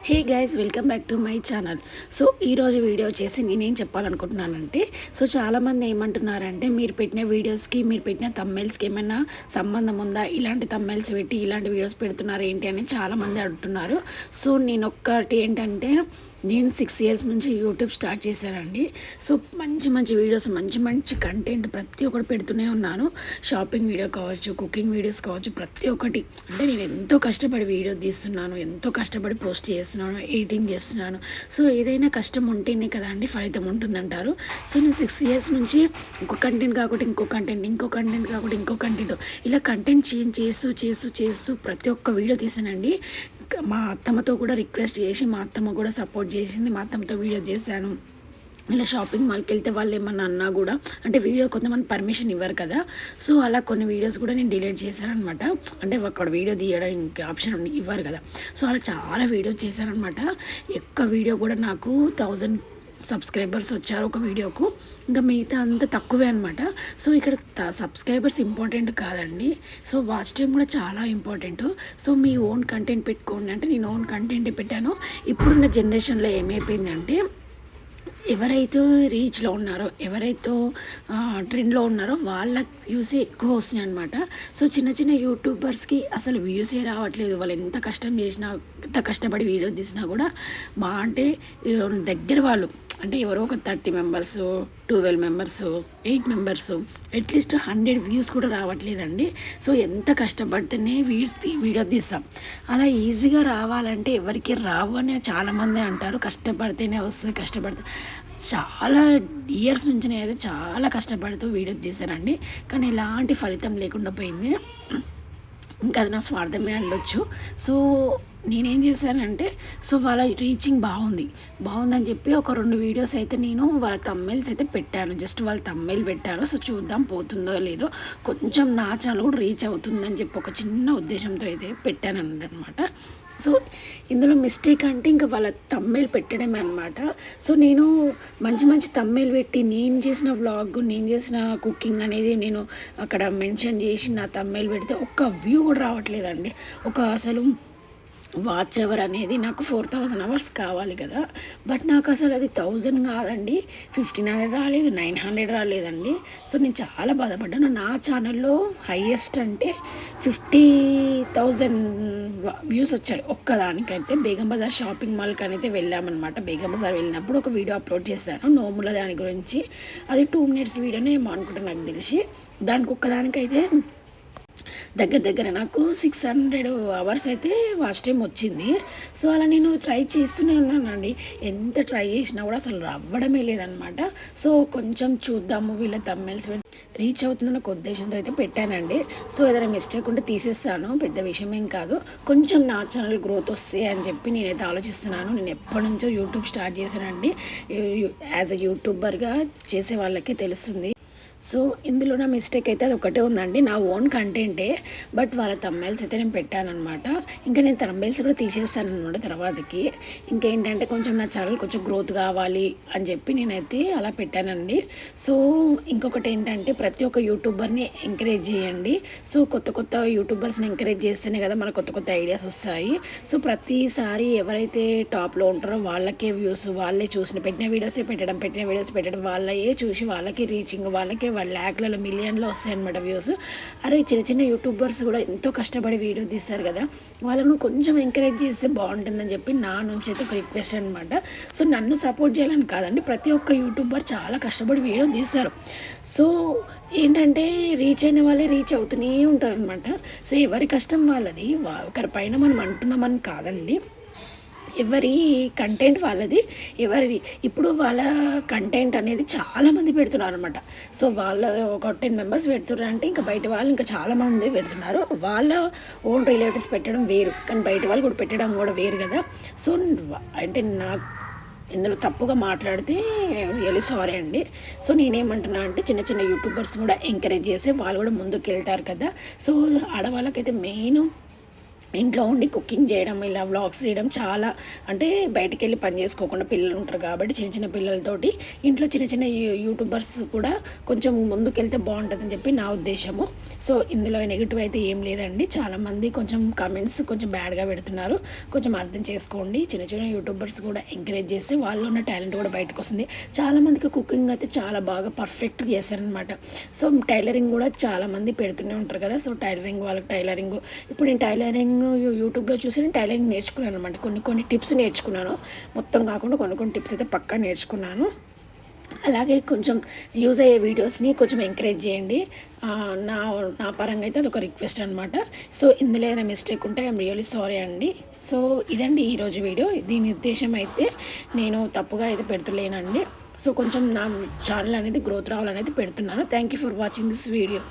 Hey guys, welcome back to my channel. So ఈరోజు video వచ్చేసి నేనేం చెప్పాలనుకుంటున్నానంటే, సో చాలామంది ఏమంటున్నారంటే, మీరు పెట్టిన వీడియోస్కి, మీరు పెట్టిన తమ్మెల్స్కి ఏమైనా సంబంధం ఉందా, ఇలాంటి తమ్మెల్స్ పెట్టి ఇలాంటి వీడియోస్ పెడుతున్నారు ఏంటి అని చాలామంది అడుగుతున్నారు. సో నేను ఒక్కటి ఏంటంటే, నేను 6 years నుంచి యూట్యూబ్ స్టార్ట్ చేశానండి. సో మంచి మంచి వీడియోస్, మంచి మంచి కంటెంట్ ప్రతి ఒక్కటి పెడుతూనే ఉన్నాను. షాపింగ్ వీడియో కావచ్చు, కుకింగ్ వీడియోస్ కావచ్చు, ప్రతి ఒక్కటి. అంటే నేను ఎంతో కష్టపడి వీడియో తీస్తున్నాను, ఎంతో కష్టపడి పోస్ట్ చేస్తున్నాను, ఎడిటింగ్ చేస్తున్నాను. సో ఏదైనా కష్టం ఉంటేనే కదా అండి ఫలితం ఉంటుందంటారు. సో నేను 6 years నుంచి ఒక కంటెంట్ కాకుండా ఇంకో కంటెంట్, ఇంకో కంటెంట్ కాకుండా ఇంకో కంటెంట్, ఇలా కంటెంట్ చేంజ్ చేస్తూ చేస్తూ చేస్తూ ప్రతి ఒక్క వీడియో తీసానండి. మా అత్తమ్మతో కూడా రిక్వెస్ట్ చేసి, మా అత్తమ్మ కూడా సపోర్ట్ చేసింది, మా అత్తమ్మతో వీడియో చేశాను. ఇలా షాపింగ్ మాల్కి వెళ్తే వాళ్ళు ఏమన్నా అన్నా కూడా, అంటే వీడియో కొంతమంది పర్మిషన్ ఇవ్వరు కదా, సో అలా కొన్ని వీడియోస్ కూడా నేను డిలీట్ చేశాను అనమాట. అంటే అక్కడ వీడియో తీయడానికి ఆప్షన్ ఇవ్వరు కదా, సో అలా చాలా వీడియోస్ చేశానమాట. ఒక్క వీడియో కూడా నాకు 1000 సబ్స్క్రైబర్స్ వచ్చారు ఒక వీడియోకు. ఇంకా మిగతా అంతా తక్కువే అనమాట. సో ఇక్కడ సబ్స్క్రైబర్స్ ఇంపార్టెంట్ కాదండి, సో వాచ్ టైం కూడా చాలా ఇంపార్టెంట్. సో మీ ఓన్ కంటెంట్ పెట్టుకోండి అంటే నేను ఓన్ కంటెంటే పెట్టాను. ఇప్పుడున్న జనరేషన్లో ఏమైపోయిందంటే, ఎవరైతే రీచ్లో ఉన్నారో, ఎవరైతే ట్రెండ్లో ఉన్నారో వాళ్ళ వ్యూసే ఎక్కువ వస్తున్నాయి అనమాట. సో చిన్న చిన్న యూట్యూబర్స్కి అసలు వ్యూసే రావట్లేదు. వాళ్ళు ఎంత కష్టం చేసినా, ఎంత కష్టపడి వీడియో తీసినా కూడా మా అంటే దగ్గర వాళ్ళు, అంటే ఎవరో ఒక 30 members, 12 members, 8 members, at least 100 views కూడా రావట్లేదండి. సో ఎంత కష్టపడితేనే వీడియో తీస్తాం. అలా ఈజీగా రావాలంటే ఎవరికి రావు అని చాలామంది అంటారు. కష్టపడితేనే వస్తుంది, కష్టపడితే. చాలా ఇయర్స్ నుంచి నేను అయితే చాలా కష్టపడుతూ వీడియో తీసానండి, కానీ ఎలాంటి ఫలితం లేకుండా పోయింది. ఇంకా అది నా స్వార్థమే అనొచ్చు. సో నేనేం చేశానంటే, సో వాళ్ళ రీచింగ్ బాగుందని చెప్పి ఒక 2 వీడియోస్ అయితే నేను వాళ్ళ తమ్మెల్స్ అయితే పెట్టాను. జస్ట్ వాళ్ళ తమ్మెల్ పెట్టాను. సో చూద్దాం పోతుందో లేదో, కొంచెం నా ఛానల్ కూడా రీచ్ అవుతుందని చెప్పి ఒక చిన్న ఉద్దేశంతో అయితే పెట్టాను అనమాట. సో ఇందులో మిస్టేక్ అంటే ఇంకా వాళ్ళ తమ్మెల్ పెట్టడమే అనమాట. సో నేను మంచి మంచి తమ్మెల్ పెట్టి, నేను చేసిన వ్లాగ్, నేను చేసిన కుకింగ్ అనేది నేను అక్కడ మెన్షన్ చేసి నా తమ్మెల్ పెడితే ఒక్క వ్యూ కూడా రావట్లేదండి. అసలు వాచ్ అవర్ అనేది నాకు 4000 hours కావాలి కదా, బట్ నాకు అసలు అది 1000 కాదండి, 1500 రాలేదు, 900 రాలేదండి. సో నేను చాలా బాధపడ్డాను. నా ఛానల్లో హైయెస్ట్ అంటే 50,000 వ్యూస్ వచ్చాయి ఒక్కదానికైతే. బేగం బజార్ షాపింగ్ మాల్కి అయితే వెళ్ళామన్నమాట. బేగం బజార్ వెళ్ళినప్పుడు ఒక వీడియో అప్లోడ్ చేశాను నోముల దాని గురించి. అది 2 minutes వీడియోనే ఏమో అనుకుంటా నాకు తెలిసి. దానికి ఒక్కదానికైతే దగ్గర నాకు 600 hours అయితే వాచ్ టైం వచ్చింది. సో అలా నేను ట్రై చేస్తూనే ఉన్నానండి. ఎంత ట్రై చేసినా కూడా అసలు రావడమే లేదనమాట. సో కొంచెం చూద్దాము వీళ్ళ తమ్మెల్స్ రీచ్ అవుతుందన్న ఒక ఉద్దేశంతో అయితే పెట్టానండి. సో ఏదైనా మిస్టేక్ ఉంటే తీసేస్తాను, పెద్ద విషయం ఏం కాదు. కొంచెం నా ఛానల్ గ్రోత్ వస్తే అని చెప్పి నేనైతే ఆలోచిస్తున్నాను. నేను ఎప్పటి నుంచో యూట్యూబ్ స్టార్ట్ చేశానండి. యాజ్ అ యూట్యూబర్గా చేసే వాళ్ళకే తెలుస్తుంది. సో ఇందులో నా మిస్టేక్ అయితే అది ఒకటే ఉందండి, నా ఓన్ కంటెంటే, బట్ వాళ్ళ తమ్మెల్స్ అయితే నేను పెట్టానమాట. ఇంకా నేను తమ్మెల్స్ కూడా తీసేస్తాను అనమాట తర్వాతకి. ఇంకేంటంటే కొంచెం నా ఛానల్ కొంచెం గ్రోత్ కావాలి అని చెప్పి నేనైతే అలా పెట్టానండి. సో ఇంకొకటి ఏంటంటే, ప్రతి ఒక్క యూట్యూబర్ని ఎంకరేజ్ చేయండి. సో కొత్త యూట్యూబర్స్ని ఎంకరేజ్ చేస్తేనే కదా మనకు కొత్త ఐడియాస్ వస్తాయి. సో ప్రతిసారి ఎవరైతే టాప్లో ఉంటారో వాళ్ళకే వ్యూస్, వాళ్ళే పెట్టిన వీడియోస్ పెట్టడం, వాళ్ళే చూసి వాళ్ళకి రీచింగ్, వాళ్ళకి వాళ్ళ ల్యాక్లలో, మిలియన్లో వస్తాయన్నమాట వ్యూస్. అరే చిన్న యూట్యూబర్స్ కూడా ఎంతో కష్టపడి వీడియో తీస్తారు కదా, వాళ్ళను కొంచెం ఎంకరేజ్ చేస్తే బాగుంటుందని చెప్పి నా నుంచి అయితే ఒక రిక్వెస్ట్ అనమాట. సో నన్ను సపోర్ట్ చేయాలని కాదండి, ప్రతి ఒక్క యూట్యూబర్ చాలా కష్టపడి వీడియో తీస్తారు. సో ఏంటంటే రీచ్ అయిన వాళ్ళే రీచ్ అవుతూనే ఉంటారు అనమాట. సో ఎవరి కష్టం వాళ్ళది, ఒకరి పైన మనం అంటున్నామని కాదండి, ఎవరి కంటెంట్ వాళ్ళది. ఇప్పుడు వాళ్ళ కంటెంట్ అనేది చాలామంది పెడుతున్నారు అనమాట. సో వాళ్ళు ఒక 10 members పెడుతున్నారు అంటే, ఇంకా బయట వాళ్ళు ఇంకా చాలామంది పెడుతున్నారు. వాళ్ళ ఓన్ రిలేటివ్స్ పెట్టడం వేరు, కానీ బయట వాళ్ళు కూడా పెట్టడం కూడా వేరు కదా. సో అంటే నాకు ఇందులో తప్పుగా మాట్లాడితే రియల్లీ సారీ అండి. సో నేనేమంటున్నా అంటే, చిన్న యూట్యూబర్స్ కూడా ఎంకరేజ్ చేస్తే వాళ్ళు కూడా ముందుకు వెళ్తారు కదా. సో ఆడవాళ్ళకైతే మెయిన్ ఇంట్లో ఉండి కుకింగ్ చేయడం, ఇలా వ్లాగ్స్ చేయడం చాలా అంటే బయటికెళ్ళి పని చేసుకోకుండా పిల్లలు ఉంటారు కాబట్టి చిన్న చిన్న పిల్లలతోటి ఇంట్లో చిన్న చిన్న యూట్యూబర్స్ కూడా కొంచెం ముందుకెళ్తే బాగుంటుందని చెప్పి నా ఉద్దేశము. సో ఇందులో నెగిటివ్ అయితే ఏం లేదండి. చాలామంది కొంచెం కామెంట్స్ కొంచెం బ్యాడ్గా పెడుతున్నారు, కొంచెం అర్థం చేసుకోండి. చిన్న చిన్న యూట్యూబర్స్ కూడా ఎంకరేజ్ చేస్తే వాళ్ళు ఉన్న టాలెంట్ కూడా బయటకు వస్తుంది. చాలామందికి కుకింగ్ అయితే చాలా బాగా పర్ఫెక్ట్గా చేస్తారనమాట. సో టైలరింగ్ కూడా చాలామంది పెడుతూనే ఉంటారు కదా. సో టైలరింగ్ వాళ్ళకి టైలరింగ్, ఇప్పుడు నేను టైలరింగ్ యూట్యూబ్లో చూసి నేను టైలరింగ్ నేర్చుకున్నాను అనమాట. కొన్ని టిప్స్ నేర్చుకున్నాను, మొత్తం కాకుండా కొన్ని టిప్స్ అయితే పక్కా నేర్చుకున్నాను. అలాగే కొంచెం యూజ్ అయ్యే వీడియోస్ని కొంచెం ఎంకరేజ్ చేయండి. నా నా పరంగా అయితే అదొక రిక్వెస్ట్ అనమాట. సో ఇందులో ఏదైనా మిస్టేక్ ఉంటే ఐఎమ్ రియల్లీ సారీ అండి. సో ఇదండి ఈరోజు వీడియో. దీని ఉద్దేశం అయితే నేను తప్పుగా అయితే పెడుతులేనండి. సో కొంచెం నా ఛానల్ అనేది గ్రోత్ రావాలనేది పెడుతున్నాను. Thank you for watching this video.